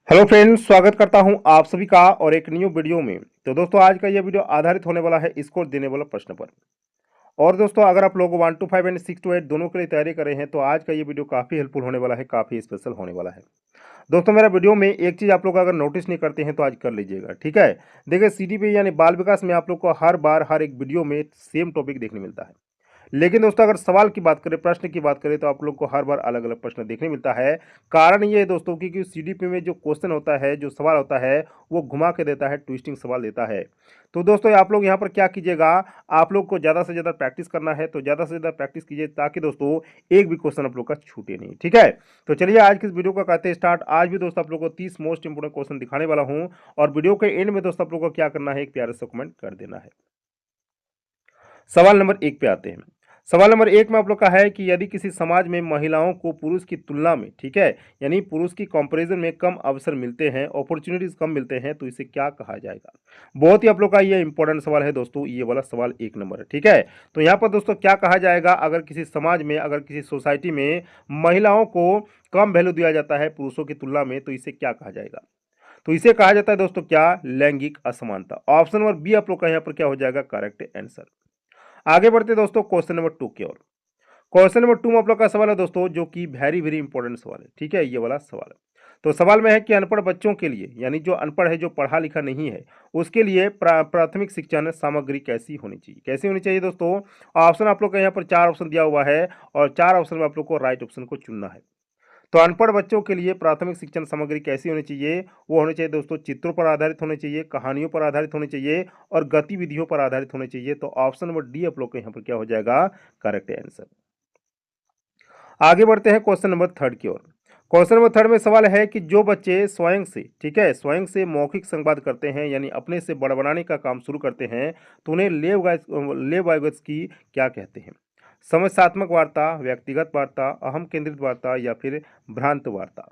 Hello friends, स्वागत करता हूं आप सभी का और एक न्यू वीडियो में। तो दोस्तों, आज का यह वीडियो आधारित होने वाला है स्कोर देने वाला प्रश्न पर। और दोस्तों, अगर आप लोग 1 to 5 एंड 6 to 8 दोनों के लिए तैयारी कर रहे हैं तो आज का ये वीडियो काफ़ी हेल्पफुल होने वाला है, काफ़ी स्पेशल होने वाला है। दोस्तों, मेरा वीडियो में एक चीज़ आप लोग अगर नोटिस नहीं करते हैं तो आज कर लीजिएगा, ठीक है। देखिए, सीडीपी यानी बाल विकास में आप लोग को हर बार हर एक वीडियो में सेम टॉपिक देखने मिलता है। लेकिन दोस्तों, अगर सवाल की बात करें, प्रश्न की बात करें तो आप लोग को हर बार अलग-अलग प्रश्न देखने मिलता है। कारण ये है दोस्तों कि सीडीपी में जो क्वेश्चन होता है, जो सवाल होता है, वो घुमा के देता है, ट्विस्टिंग सवाल देता है। तो दोस्तों, आप लोग यहाँ पर क्या कीजिएगा, आप लोग को ज़्यादा से ज़्यादा प्रैक्टिस करना है, तो ज़्यादा से ज़्यादा प्रैक्टिस कीजिए ताकि दोस्तों एक भी क्वेश्चन आप लोग का छूटे नहीं, ठीक है। तो चलिए आज की इस वीडियो को करते हैं स्टार्ट। आज भी दोस्तों आप लोग को 30 मोस्ट इंपोर्टेंट क्वेश्चन दिखाने वाला हूँ और वीडियो के एंड में दोस्तों आप लोग को क्या करना है, एक प्यारे से कमेंट कर देना है। सवाल नंबर 1 पे आते हैं। सवाल नंबर 1 में आप लोग का है कि यदि किसी समाज में महिलाओं को पुरुष की तुलना में, ठीक है, यानी पुरुष की कंपैरिजन में कम अवसर मिलते हैं, अपॉर्चुनिटीज कम मिलते हैं, तो इसे क्या कहा जाएगा? बहुत ही आप लोग का ये इंपॉर्टेंट सवाल है दोस्तों, ये वाला सवाल 1 नंबर है, ठीक है। तो यहाँ पर दोस्तों क्या कहा जाएगा, अगर किसी समाज में, अगर किसी सोसाइटी में महिलाओं को कम वैल्यू दिया जाता है पुरुषों की तुलना में, तो इसे क्या कहा जाएगा? तो इसे कहा जाता है दोस्तों क्या? लैंगिक असमानता। ऑप्शन नंबर बी आप लोग का यहाँ पर क्या हो जाएगा? Correct answer. आगे बढ़ते दोस्तों क्वेश्चन नंबर 2 की ओर। क्वेश्चन नंबर 2 में आप लोग का सवाल है दोस्तों, जो कि वेरी वेरी इंपॉर्टेंट सवाल है, ठीक है, ये वाला सवाल है। तो सवाल में है कि अनपढ़ बच्चों के लिए, यानी जो अनपढ़ है, जो पढ़ा लिखा नहीं है, उसके लिए प्राथमिक शिक्षण सामग्री कैसी होनी चाहिए? कैसी होनी चाहिए दोस्तों? ऑप्शन आप लोग का यहाँ पर 4 ऑप्शन दिया हुआ है और 4 ऑप्शन में आप लोग को राइट ऑप्शन को चुनना है। तो अनपढ़ बच्चों के लिए प्राथमिक शिक्षण सामग्री कैसी होनी चाहिए? वो होनी चाहिए दोस्तों, चित्रों पर आधारित होनी चाहिए, कहानियों पर आधारित होनी चाहिए और गतिविधियों पर आधारित होनी चाहिए। तो ऑप्शन नंबर डी आप लोग के यहाँ पर क्या हो जाएगा? Correct answer. आगे बढ़ते हैं क्वेश्चन नंबर 3 की ओर। क्वेश्चन नंबर 3 में सवाल है कि जो बच्चे स्वयं से, ठीक है, स्वयं से मौखिक संवाद करते हैं, यानी अपने से बड़बड़ाने का काम शुरू करते हैं, तो उन्हें लेव वाइगस की क्या कहते हैं? समस्यात्मक वार्ता, व्यक्तिगत वार्ता, अहम केंद्रित वार्ता या फिर भ्रांत वार्ता?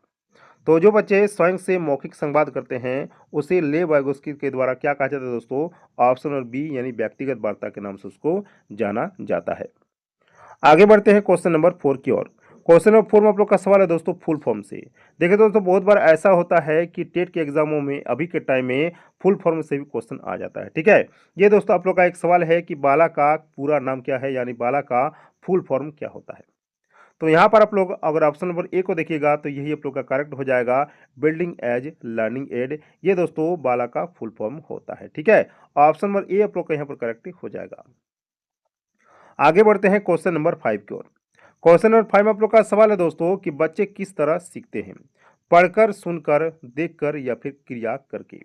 तो जो बच्चे स्वयं से मौखिक संवाद करते हैं, उसे लेव वाइगोस्की के द्वारा क्या कहा जाता है दोस्तों? ऑप्शन नंबर बी यानी व्यक्तिगत वार्ता के नाम से उसको जाना जाता है। आगे बढ़ते हैं क्वेश्चन नंबर 4 की ओर। क्वेश्चन नंबर 4 में आप लोग का सवाल है दोस्तों फुल फॉर्म से। देखिए दोस्तों, बहुत बार ऐसा होता है कि टेट के एग्जामों में अभी के टाइम में फुल फॉर्म से भी क्वेश्चन आ जाता है, ठीक है। ये दोस्तों आप लोग का एक सवाल है कि बाला का पूरा नाम क्या है, यानी बाला का फुल फॉर्म क्या होता है? तो यहाँ पर आप लोग अगर ऑप्शन नंबर ए को देखिएगा तो यही आप लोग का करेक्ट हो जाएगा, बिल्डिंग एज लर्निंग एड। ये दोस्तों बाला का फुल फॉर्म होता है, ठीक है। ऑप्शन नंबर ए आप लोग का यहाँ पर करेक्ट हो जाएगा। आगे बढ़ते हैं क्वेश्चन नंबर 5 की ओर। क्वेश्चन नंबर 5 में आप लोग का सवाल है दोस्तों कि बच्चे किस तरह सीखते हैं? पढ़कर, सुनकर, देखकर या फिर क्रिया करके?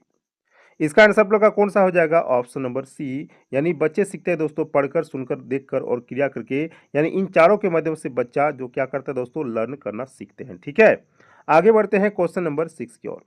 इसका आंसर आप लोग का कौन सा हो जाएगा? ऑप्शन नंबर सी, यानी बच्चे सीखते हैं दोस्तों पढ़कर, सुनकर, देखकर और क्रिया करके, यानी इन चारों के माध्यम से बच्चा जो क्या करता है दोस्तों, लर्न करना सीखते हैं, ठीक है। आगे बढ़ते हैं क्वेश्चन नंबर 6 की ओर।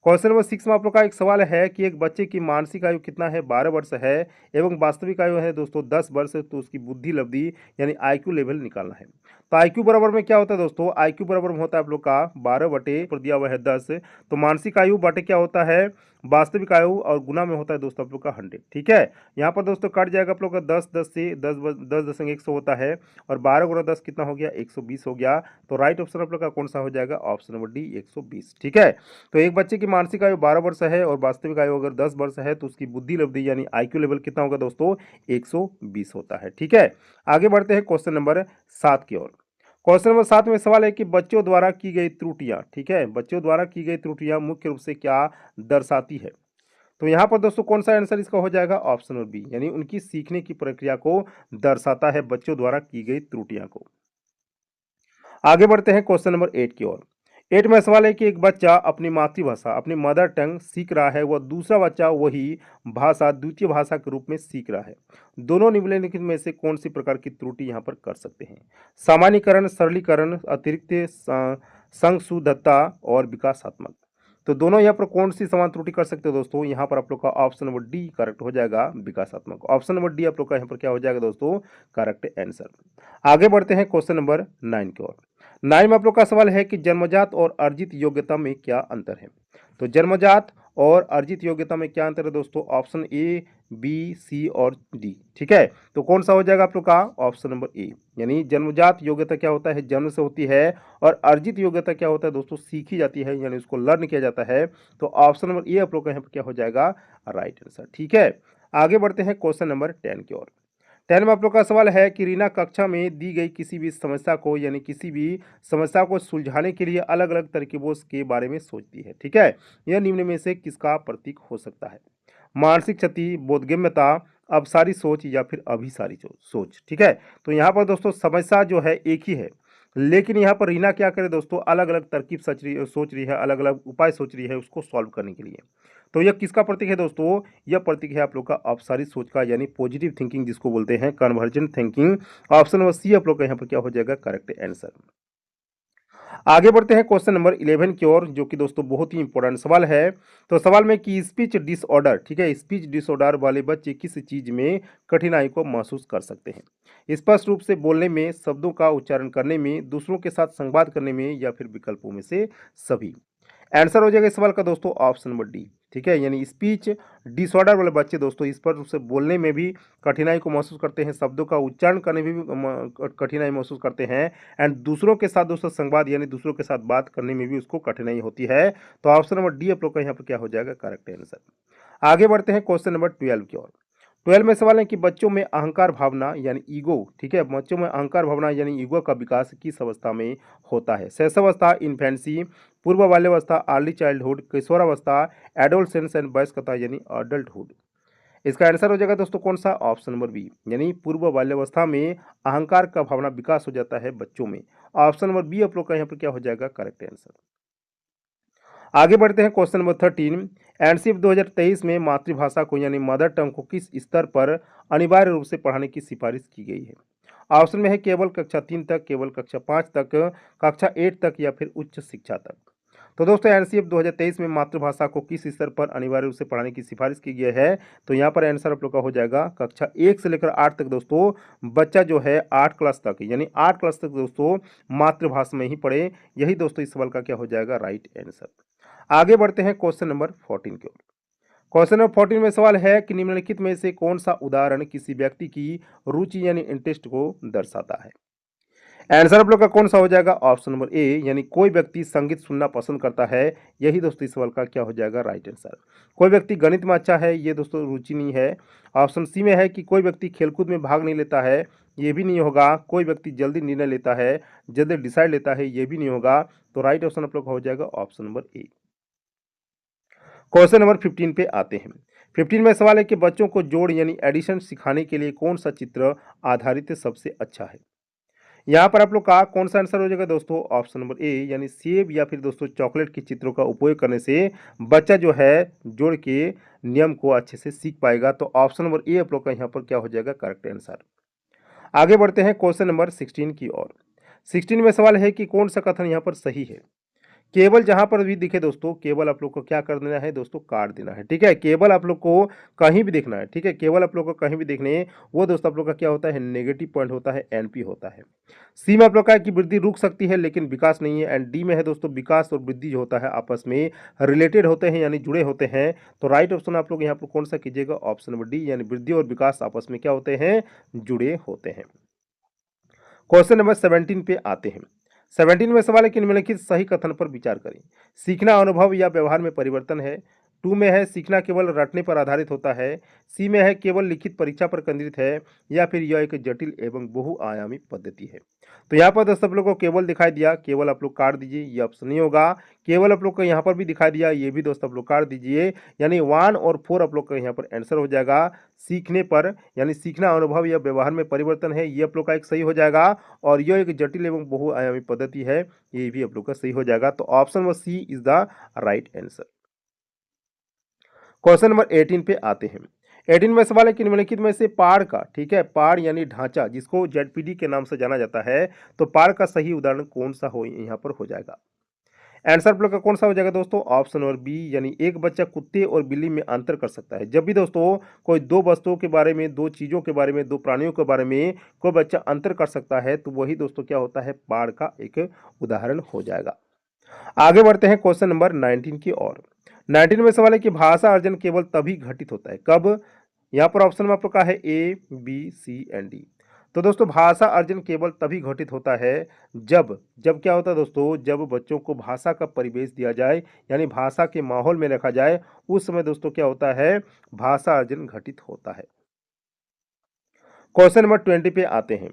क्वेश्चन नंबर 6 में आप लोग का एक सवाल है कि एक बच्चे की मानसिक आयु कितना है? 12 वर्ष है एवं वास्तविक आयु है दोस्तों 10 वर्ष, तो उसकी बुद्धि लब्धि यानी आईक्यू लेवल निकालना है। तो आईक्यू बराबर में क्या होता है दोस्तों? आईक्यू बराबर में होता है आप लोग का 12 बटे पर दिया हुआ है 10, तो मानसिक आयु बटे क्या होता है? वास्तविक आयु और गुना में होता है दोस्तों आप लोग का 100, ठीक है। यहाँ पर दोस्तों कट जाएगा आप लोग का 10 10 से 10.100 होता है और 12 गुना 10 कितना हो गया? 120 हो गया। तो राइट ऑप्शन आप लोग का कौन सा हो जाएगा? ऑप्शन नंबर डी 120, ठीक है। तो एक बच्चे की मानसिक आयु 12 वर्ष है और वास्तविक आयु अगर 10 वर्ष है तो उसकी बुद्धि लब्धि यानी आईक्यू लेवल कितना होगा दोस्तों? 120 होता है, ठीक है। आगे बढ़ते हैं क्वेश्चन नंबर 7 की ओर। क्वेश्चन नंबर 7 में सवाल है कि बच्चों द्वारा की गई त्रुटियां, ठीक है, बच्चों द्वारा की गई त्रुटियां मुख्य रूप से क्या दर्शाती है? तो यहाँ पर दोस्तों कौन सा आंसर इसका हो जाएगा? ऑप्शन नंबर बी, यानी उनकी सीखने की प्रक्रिया को दर्शाता है बच्चों द्वारा की गई त्रुटियां को। आगे बढ़ते हैं क्वेश्चन नंबर 8 की ओर। 8 में सवाल है कि एक बच्चा अपनी मातृभाषा, अपनी मदर टंग सीख रहा है, वह दूसरा बच्चा वही भाषा द्वितीय भाषा के रूप में सीख रहा है। दोनों निम्नलिखित में से कौन सी प्रकार की त्रुटि यहाँ पर कर सकते हैं? सामान्यीकरण, सरलीकरण, अतिरिक्त संशुद्धता और विकासात्मक। तो दोनों यहाँ पर कौन सी समान त्रुटि कर सकते हो दोस्तों? यहाँ पर आप लोग का ऑप्शन नंबर डी करेक्ट हो जाएगा, विकासात्मक। ऑप्शन नंबर डी आप लोग का यहाँ पर क्या हो जाएगा दोस्तों? Correct answer. आगे बढ़ते हैं क्वेश्चन नंबर 9 की ओर। 9 में आप लोग का सवाल है कि जन्मजात और अर्जित योग्यता में क्या अंतर है? तो जन्मजात और अर्जित योग्यता में क्या अंतर है दोस्तों? ऑप्शन ए बी, सी और डी। ठीक है, तो कौन सा हो जाएगा आप लोग का? Option number A. यानी जन्मजात योग्यता क्या होता है? जन्म से होती है। और अर्जित योग्यता क्या होता है दोस्तों? सीखी जाती है, यानी उसको लर्न किया जाता है। तो ऑप्शन नंबर ए आप लोग का यहाँ पर क्या हो जाएगा? Right answer. ठीक है, आगे बढ़ते हैं क्वेश्चन नंबर 10 की ओर। 10 में आप लोग का सवाल है कि रीना कक्षा में दी गई किसी भी समस्या को, यानी किसी भी समस्या को सुलझाने के लिए अलग अलग तरकीबों के बारे में सोचती है। ठीक है, यह निम्न में से किसका प्रतीक हो सकता है? मानसिक क्षति, बोधगम्यता, अबसारी सोच या फिर अभिसारी सोच। ठीक है, तो यहाँ पर दोस्तों समस्या जो है एक ही है, लेकिन यहाँ पर रीना क्या करे दोस्तों? अलग अलग तरकीब सोच रही है, अलग अलग उपाय सोच रही है उसको सॉल्व करने के लिए। तो यह किसका प्रतीक है दोस्तों? यह प्रतीक है आप लोग का अबसारी सोच का, यानी पॉजिटिव थिंकिंग जिसको बोलते हैं, convergent thinking. Option number C आप लोग का यहाँ पर क्या हो जाएगा? Correct answer. आगे बढ़ते हैं क्वेश्चन नंबर 11 की ओर, जो कि दोस्तों बहुत ही इंपॉर्टेंट सवाल है। तो सवाल में कि स्पीच डिसऑर्डर, ठीक है, स्पीच डिसऑर्डर वाले बच्चे किस चीज में कठिनाई को महसूस कर सकते हैं? स्पष्ट रूप से बोलने में, शब्दों का उच्चारण करने में, दूसरों के साथ संवाद करने में या फिर विकल्पों में से सभी। आंसर हो जाएगा इस सवाल का दोस्तों ऑप्शन नंबर डी। ठीक है, यानी स्पीच डिसऑर्डर वाले बच्चे दोस्तों स्पष्ट रूप से बोलने में भी कठिनाई को महसूस करते हैं, शब्दों का उच्चारण करने में भी कठिनाई महसूस करते हैं, एंड दूसरों के साथ दोस्तों संवाद यानी दूसरों के साथ बात करने में भी उसको कठिनाई होती है। तो ऑप्शन नंबर डी आप लोग का यहाँ पर क्या हो जाएगा? Correct answer. आगे बढ़ते हैं क्वेश्चन नंबर 12 की ओर। 12 में सवाल है कि बच्चों में अहंकार भावना यानी ईगो, ठीक है, बच्चों में अहंकार भावना यानी ईगो का विकास किस अवस्था में होता है? शैशवावस्था, इन्फेंसी, पूर्व बाल्यावस्था, अर्ली चाइल्डहुड, किशोरावस्था, एडोलसेंस एंड वयस्कता यानी अडल्टहुड। इसका आंसर हो जाएगा दोस्तों कौन सा? ऑप्शन नंबर बी, यानी पूर्व बाल्यावस्था में अहंकार का भावना विकास हो जाता है बच्चों में। ऑप्शन नंबर बी आप लोग का यहाँ पर क्या हो जाएगा? Correct answer. आगे बढ़ते हैं क्वेश्चन नंबर 13। एनसीएफ 2023 में मातृभाषा को यानी मदर टंग को किस स्तर पर अनिवार्य रूप से पढ़ाने की सिफारिश की गई है? ऑप्शन में है केवल कक्षा 3 तक, केवल कक्षा 5 तक, कक्षा 8 तक या फिर उच्च शिक्षा तक। तो दोस्तों एनसीएफ 2023 में मातृभाषा को किस स्तर पर अनिवार्य रूप से पढ़ाने की सिफारिश की गई है? तो यहाँ पर आंसर आप लोग का हो जाएगा कक्षा 1 से लेकर 8 तक दोस्तों। बच्चा जो है 8 क्लास तक, यानी 8 क्लास तक दोस्तों मातृभाषा में ही पढ़े। यही दोस्तों इस सवाल का क्या हो जाएगा? Right answer. आगे बढ़ते हैं क्वेश्चन नंबर 14 की ओर। क्वेश्चन नंबर 14 में सवाल है कि निम्नलिखित में से कौन सा उदाहरण किसी व्यक्ति की रुचि यानी इंटरेस्ट को दर्शाता है? आंसर आप लोग का कौन सा हो जाएगा? ऑप्शन नंबर ए, यानी कोई व्यक्ति संगीत सुनना पसंद करता है। यही दोस्तों इस सवाल का क्या हो जाएगा? Right answer. कोई व्यक्ति गणित में अच्छा है, ये दोस्तों रुचि नहीं है। ऑप्शन सी में है कि कोई व्यक्ति खेलकूद में भाग नहीं लेता है, ये भी नहीं होगा। कोई व्यक्ति जल्दी निर्णय लेता है, जल्दी डिसाइड लेता है, ये भी नहीं होगा। तो राइट ऑप्शन आप लोग का हो जाएगा option number A. Question number 15 पे आते हैं। 15 में सवाल है कि बच्चों को जोड़ यानी एडिशन सिखाने के लिए कौन सा चित्र आधारित सबसे अच्छा है? यहाँ पर आप लोग का कौन सा आंसर हो जाएगा दोस्तों? ऑप्शन नंबर ए, यानी सेब या फिर दोस्तों चॉकलेट के चित्रों का उपयोग करने से बच्चा जो है जोड़ के नियम को अच्छे से सीख पाएगा। तो ऑप्शन नंबर ए आप लोग का यहाँ पर क्या हो जाएगा? Correct answer. आगे बढ़ते हैं क्वेश्चन नंबर 16 की ओर। 16 में सवाल है कि कौन सा कथन यहाँ पर सही है? केवल जहां पर भी दिखे दोस्तों, केवल आप लोग को क्या कर देना है दोस्तों? काट देना है। ठीक है, केवल आप लोग को कहीं भी देखना है। ठीक है, केवल आप लोग को कहीं भी देखने, वो दोस्तों आप लोग का क्या होता है? नेगेटिव पॉइंट होता है, एनपी होता है। सी में आप लोग का है कि वृद्धि रुक सकती है लेकिन विकास नहीं है, एंड डी में है दोस्तों विकास और वृद्धि जो होता है आपस में रिलेटेड होते हैं यानी जुड़े होते हैं। तो राइट ऑप्शन आप लोग यहाँ पर कौन सा कीजिएगा? ऑप्शन नंबर डी, यानी वृद्धि और विकास आपस में क्या होते हैं? जुड़े होते हैं। क्वेश्चन नंबर 17 पे आते हैं। 17 में सवाल है कि निम्नलिखित सही कथन पर विचार करें। सीखना अनुभव या व्यवहार में परिवर्तन है। 2 में है सीखना केवल रटने पर आधारित होता है। सी में है केवल लिखित परीक्षा पर केंद्रित है, या फिर यह एक जटिल एवं बहुआयामी पद्धति है। तो यहाँ पर दोस्तों आप लोग को केवल दिखाई दिया, केवल आप लोग काट दीजिए, ये ऑप्शन नहीं होगा। केवल आप लोग को यहाँ पर भी दिखाई दिया, ये भी दोस्तों आप लोग काट दीजिए, यानी 1 और 4 आप लोग का यहाँ पर आंसर हो जाएगा। सीखने पर यानी सीखना अनुभव या व्यवहार में परिवर्तन है, ये आप लोग का एक सही हो जाएगा। और यह एक जटिल एवं बहुआयामी पद्धति है, ये भी आप लोग का सही हो जाएगा। तो option number C is the right answer. Question number 18 पे आते हैं। 18 में सवाल है कि निम्नलिखित में से पाड़ का, ठीक है, पाड़ यानी ढांचा जिसको जेडपीडी के नाम से जाना जाता है, तो पाड़ का सही उदाहरण कौन सा हो यहाँ पर हो जाएगा? आंसर आप लोग का कौन सा हो जाएगा दोस्तों? ऑप्शन नंबर बी, यानी एक बच्चा कुत्ते और बिल्ली में अंतर कर सकता है। जब भी दोस्तों कोई दो वस्तुओं के बारे में, दो चीजों के बारे में, दो प्राणियों के बारे में कोई बच्चा अंतर कर सकता है, तो वही दोस्तों क्या होता है? पाड़ का एक उदाहरण हो जाएगा। आगे बढ़ते हैं क्वेश्चन नंबर 19 की ओर। 19 में सवाल है कि भाषा अर्जन केवल तभी घटित होता है, कब? यहाँ पर ऑप्शन में आप लोग का है ए, बी, सी एंड डी। तो दोस्तों भाषा अर्जन केवल तभी घटित होता है जब जब क्या होता है दोस्तों, जब बच्चों को भाषा का परिवेश दिया जाए, यानी भाषा के माहौल में रखा जाए, उस समय दोस्तों क्या होता है, भाषा अर्जन घटित होता है। क्वेश्चन नंबर 20 पे आते हैं।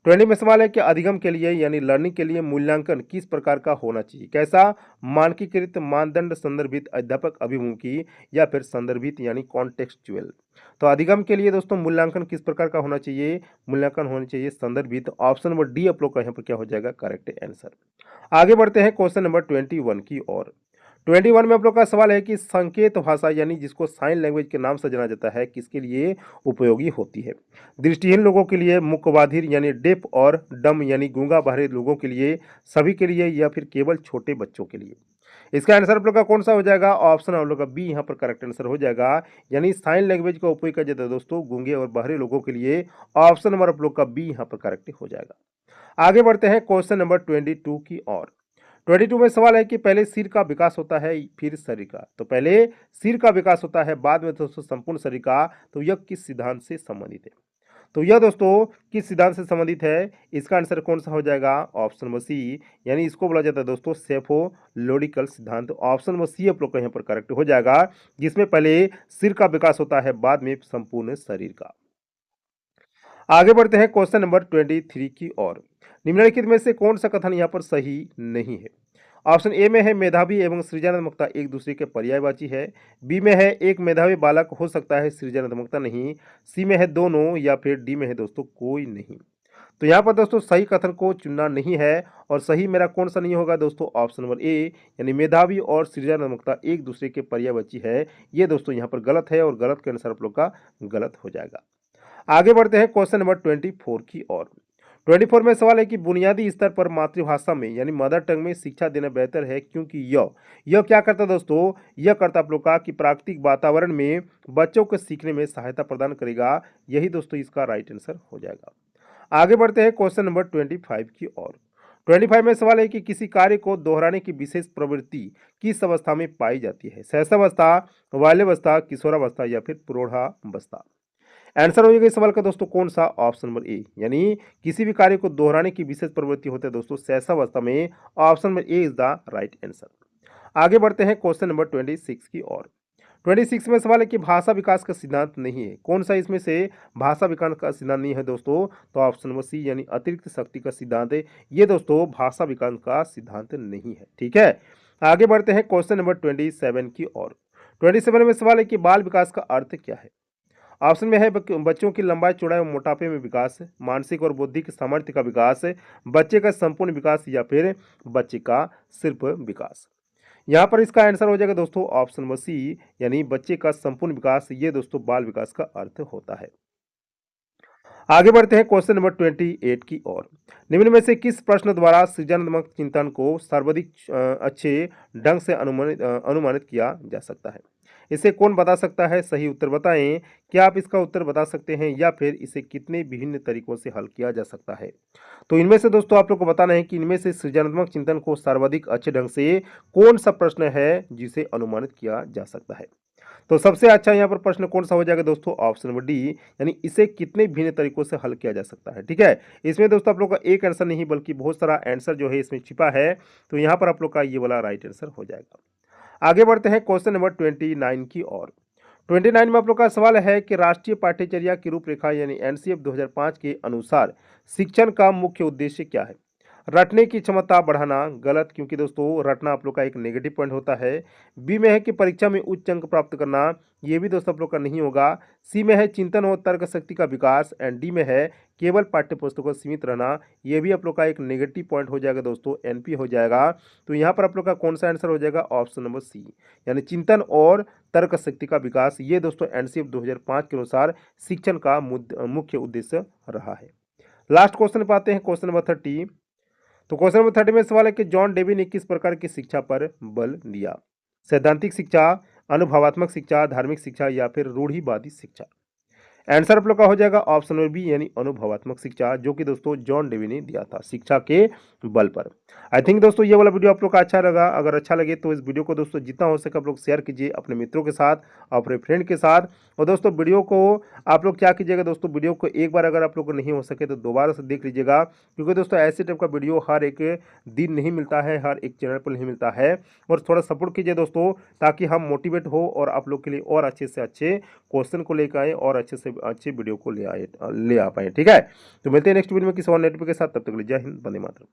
20 में सवाल है कि अधिगम के लिए यानी लर्निंग के लिए मूल्यांकन किस प्रकार का होना चाहिए? कैसा? मानकीकृत, मानदंड, संदर्भित, अध्यापक अभिमुखी या फिर संदर्भित यानी कॉन्टेक्सचुअल। तो अधिगम के लिए दोस्तों मूल्यांकन किस प्रकार का होना चाहिए? मूल्यांकन होना चाहिए संदर्भित। ऑप्शन नंबर डी आप लोग का यहाँ पर क्या हो जाएगा करेक्ट आंसर। आगे बढ़ते हैं क्वेश्चन नंबर 21 की ओर। 21 में आप लोग का सवाल है कि संकेत भाषा यानी जिसको साइन लैंग्वेज के नाम से जाना जाता है, किसके लिए उपयोगी होती है? दृष्टिहीन लोगों के लिए, मुकबधिर यानी डेफ और डम यानी गूंगा बहरे लोगों के लिए, सभी के लिए या फिर केवल छोटे बच्चों के लिए? इसका आंसर आप लोग का कौन सा हो जाएगा? ऑप्शन आप लोग का बी यहाँ पर करेक्ट आंसर हो जाएगा, यानी साइन लैंग्वेज का उपयोग किया जाता है दोस्तों गूंगे और बहरे लोगों के लिए। ऑप्शन नंबर आप लोग का बी यहाँ पर करेक्ट हो जाएगा। आगे बढ़ते हैं क्वेश्चन नंबर 22 की ओर। 22 में सवाल है कि पहले सिर का विकास होता है फिर शरीर का? तो पहले सिर का विकास होता है बाद में दोस्तों संपूर्ण शरीर का। तो यह किस सिद्धांत से संबंधित है? तो यह दोस्तों किस सिद्धांत से संबंधित है? इसका आंसर कौन सा हो जाएगा? ऑप्शन नंबर सी, यानी इसको बोला जाता है दोस्तों सेफोलोडिकल सिद्धांत। ऑप्शन नंबर सी आप लोग का यहाँ पर करेक्ट हो जाएगा, जिसमें पहले सिर का विकास होता है बाद में संपूर्ण शरीर का। आगे बढ़ते हैं क्वेश्चन नंबर 23 की ओर। निम्नलिखित में से कौन सा कथन यहाँ पर सही नहीं है? ऑप्शन ए में है मेधावी एवं सृजनात्मकता एक दूसरे के पर्यायवाची है। बी में है एक मेधावी बालक हो सकता है सृजनात्मकता नहीं। सी में है दोनों या फिर डी में है दोस्तों कोई नहीं। तो यहाँ पर दोस्तों सही कथन को चुनना नहीं है, और सही मेरा कौन सा नहीं होगा दोस्तों? ऑप्शन नंबर ए, यानी मेधावी और सृजनात्मकता एक दूसरे के पर्यायवाची है। ये दोस्तों यहाँ पर गलत है और गलत के अनुसार आप लोग का गलत हो जाएगा। आगे बढ़ते हैं क्वेश्चन नंबर 24 की ओर। 24 में सवाल है कि बुनियादी स्तर पर मातृभाषा में यानी मदर टंग में शिक्षा देना बेहतर है क्योंकि यह क्या करता है दोस्तों? यह करता आप लोग का कि प्राकृतिक वातावरण में बच्चों को सीखने में सहायता प्रदान करेगा। यही दोस्तों इसका राइट आंसर हो जाएगा। आगे बढ़ते हैं क्वेश्चन नंबर 25 की ओर। 25 में सवाल है कि किसी कार्य को दोहराने की विशेष प्रवृत्ति किस अवस्था में पाई जाती है? शैशवावस्था, बाल्यावस्था, किशोरावस्था या फिर प्रौढ़ावस्था? आंसर हो जाएगा इस सवाल का दोस्तों कौन सा? ऑप्शन नंबर ए, यानी किसी भी कार्य को दोहराने की विशेष प्रवृत्ति होती है दोस्तों शैशवावस्था में। Option number A is the right answer. आगे बढ़ते हैं क्वेश्चन नंबर 26 की ओर। 26 में सवाल है कि भाषा विकास का सिद्धांत नहीं है। कौन सा इसमें से भाषा विकास का सिद्धांत नहीं है दोस्तों? तो ऑप्शन नंबर सी, यानी अतिरिक्त शक्ति का सिद्धांत है। ये दोस्तों भाषा विकास का सिद्धांत नहीं है। ठीक है, आगे बढ़ते हैं क्वेश्चन नंबर 27 की ओर। 27 में सवाल है कि बाल विकास का अर्थ क्या है? ऑप्शन में है बच्चों की लंबाई, चौड़ाई और मोटापे में विकास, मानसिक और बौद्धिक सामर्थ्य का विकास, बच्चे का संपूर्ण विकास या फिर बच्चे का सिर्फ विकास। यहाँ पर इसका आंसर हो जाएगा दोस्तों ऑप्शन नंबर सी, यानी बच्चे का संपूर्ण विकास। ये दोस्तों बाल विकास का अर्थ होता है। आगे बढ़ते हैं क्वेश्चन नंबर 28 की ओर। निम्न में से किस प्रश्न द्वारा सृजनात्मक चिंतन को सर्वाधिक अच्छे ढंग से अनुमानित किया जा सकता है? इसे कौन बता सकता है? सही उत्तर बताएं। क्या आप इसका उत्तर बता सकते हैं या फिर इसे कितने विभिन्न तरीकों से हल किया जा सकता है? तो इनमें से दोस्तों आप लोग को बताना है कि इनमें से सृजनात्मक चिंतन को सर्वाधिक अच्छे ढंग से कौन सा प्रश्न है जिसे अनुमानित किया जा सकता है? तो सबसे अच्छा यहाँ पर प्रश्न कौन सा हो जाएगा दोस्तों? ऑप्शन नंबर डी, यानी इसे कितने भिन्न तरीकों से हल किया जा सकता है। ठीक है, इसमें दोस्तों आप लोग का एक आंसर नहीं बल्कि बहुत सारा आंसर जो है इसमें छिपा है। तो यहाँ पर आप लोग का ये वाला राइट आंसर हो जाएगा। आगे बढ़ते हैं क्वेश्चन नंबर 29 की ओर। 29 में आप लोग का सवाल है कि राष्ट्रीय पाठ्यचर्या की रूपरेखा यानी एनसीएफ 2005 के अनुसार शिक्षण का मुख्य उद्देश्य क्या है? रटने की क्षमता बढ़ाना, गलत, क्योंकि दोस्तों रटना आप लोग का एक नेगेटिव पॉइंट होता है। बी में है कि परीक्षा में उच्च अंक प्राप्त करना, ये भी दोस्तों आप लोग का नहीं होगा। सी में है चिंतन और तर्क शक्ति का विकास, एंड डी में है केवल पाठ्य पुस्तकों से सीमित रहना। ये भी आप लोग का एक नेगेटिव पॉइंट हो जाएगा दोस्तों, एनपी हो जाएगा। तो यहाँ पर आप लोग का कौन सा आंसर हो जाएगा? ऑप्शन नंबर सी, यानी चिंतन और तर्क शक्ति का विकास। ये दोस्तों एनसीएफ 2005 के अनुसार शिक्षण का मुख्य उद्देश्य रहा है। लास्ट क्वेश्चन पाते हैं, क्वेश्चन नंबर 30। तो क्वेश्चन नंबर 30 में सवाल है कि जॉन डेवी ने किस प्रकार की शिक्षा पर बल दिया? सैद्धांतिक शिक्षा, अनुभवात्मक शिक्षा, धार्मिक शिक्षा या फिर रूढ़िवादी शिक्षा? आंसर आप लोग का हो जाएगा ऑप्शन नंबर बी यानी अनुभवात्मक शिक्षा, जो कि दोस्तों जॉन डेवी ने दिया था शिक्षा के बल पर। आई थिंक दोस्तों ये वाला वीडियो आप लोग का अच्छा लगा। अगर अच्छा लगे तो इस वीडियो को दोस्तों जितना हो सके आप लोग शेयर कीजिए अपने मित्रों के साथ, अपने फ्रेंड के साथ। और दोस्तों वीडियो को आप लोग क्या कीजिएगा दोस्तों, वीडियो को एक बार अगर आप लोग को नहीं हो सके तो दोबारा से देख लीजिएगा, क्योंकि दोस्तों ऐसे टाइप का वीडियो हर एक दिन नहीं मिलता है, हर एक चैनल पर नहीं मिलता है। और थोड़ा सपोर्ट कीजिए दोस्तों, ताकि हम मोटिवेट हो और आप लोग के लिए और अच्छे से अच्छे क्वेश्चन को लेकर आए और अच्छे से अच्छे वीडियो को ले आ पाए। ठीक है, तो मिलते हैं नेक्स्ट वीडियो में किसी और नेटवर्क के साथ। तब तक के लिए जय हिंद, वंदे मातरम।